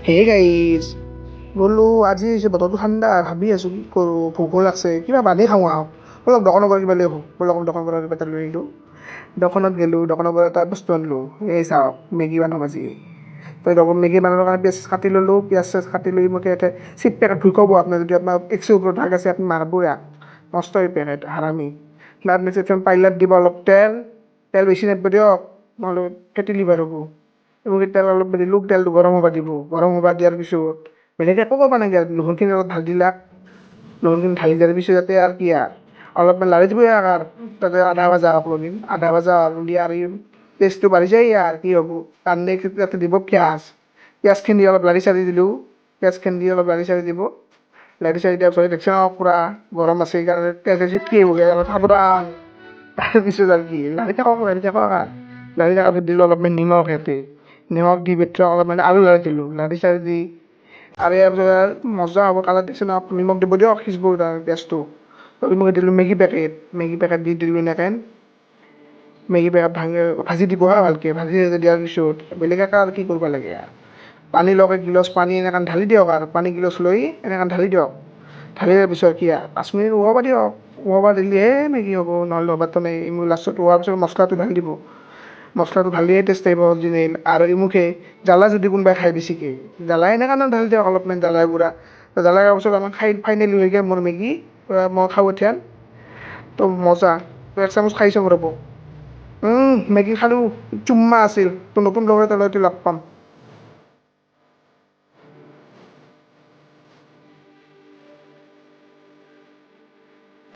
hey guys বোলো আজি যে বতৰটো ঠাণ্ডা ভাবি আছোঁ কি কৰোঁ ভোকো লাগছে কিবা বান্ধি খাওঁ আহক অলপ দোকানৰ পৰা কিবা লৈ আহোঁ বোলো অলপ দোকানৰ পৰা কিবা এটা লৈ আহিলোঁ দোকানত গ'লোঁ দোকানৰ পৰা এটা বস্তু আনিলোঁ এই চাওক মেগী বনাম আজি তই মেগী বনাবৰ কাৰণে পিঁয়াজ কাটি ল'লোঁ পিঁয়াজ চিয়াজ কাটি লৈ মোক ইয়াতে চিপ পেকেট ঢুকাব আপোনাৰ যদি আপোনাৰ 100 ওপৰত আছে আপুনি মাৰবই মস্ত এই পেকেট হাৰামি তাৰপিছত পাইলাত দিব অলপ তেল তেল বেছি নাহিব দিয়ক নহ'লে ফেটি লিভাৰ হ'ব মোক তেল অলপ দিলোঁ তেলটো গৰম হ'ব দিব গৰম হ'ব দিয়াৰ পিছত বেলেগ একো কৰিব নালাগে আৰু নহৰুখিনি অলপ ঢালি দিলাক নহৰুখিনি ঢালি দিয়াৰ পিছত তাতে আৰু কি অলপমান লাৰি দিব আৰু তাতে আদা ভাজা অলপমান আদা ভাজা দি আৰু পেষ্টটো বাঢ়ি যায় আৰু কি হ'ব কান্দে তাতে দিব পিঁয়াজ পিঁয়াজখিনি অলপ লাৰি চাৰি দিলোঁ পিঁয়াজখিনি দি অলপ লাৰি চাৰি দিব লাৰি চাৰি দিয়াৰ পিছত দেখছে পূৰা গৰম আছে সেইকাৰণে পিঁয়াজে চিটকি হ'বগৈ অলপ সাৱধান তাৰপিছত আৰু কি লাৰি থাকক আৰু লাৰি থকাৰ পিছত দিলোঁ অলপমান নিমখ ইয়াতে নিমখ দি ভিতৰত অলপমান আলু লাৰি দিলোঁ লাৰি চাৰি দি আৰু ইয়াৰ পিছত আৰু মজা হ'ব কালাৰ দিছে ন নিমখ দিব দিয়ক সিজিব তাৰ পিঁয়াজটো মই দিলোঁ মেগী পেকেট দি দিলোঁ এনেকৈ মেগী পেকেট ভাজি দিব ভালকৈ ভাজি দিয়াৰ পিছত বেলেগ আৰু কি কৰিব লাগে পানী লওক 1 গিলাচ পানী এনেকৈ ঢালি দিয়ক আৰু পানী গিলাচ লৈ এনেকৈ ঢালি দিয়ক ঢালি দিয়াৰ পিছত কি 5 মিনিট উহাব দিয়ক উহাব দিলেহে মেগী হ'ব নহ'লে হ'বাতো নাই লাষ্টত উহাৰ পিছত মছলাটো ঢালি দিব মছলাটো ঢালিয়ে টেষ্ট আহিব অৰিজিনেল আৰু ইমুখে জ্বালা যদি কোনোবাই খায় বেছিকৈ জ্বালা এনেকৈ ঢালি দিয়ক অলপমান জ্বালাৰ গুড়া জ্বালা দিয়াৰ পিছত আমাৰ ফাইনেলি হৈ গ'ল মোৰ মেগী মই খাব এতিয়া তো মজা তো 1 চামুচ খাই চাব ৰ'ব মেগী খালোঁ চুম্মা আছিল তো নতুন লগৰ এটা লৈ লগ পাম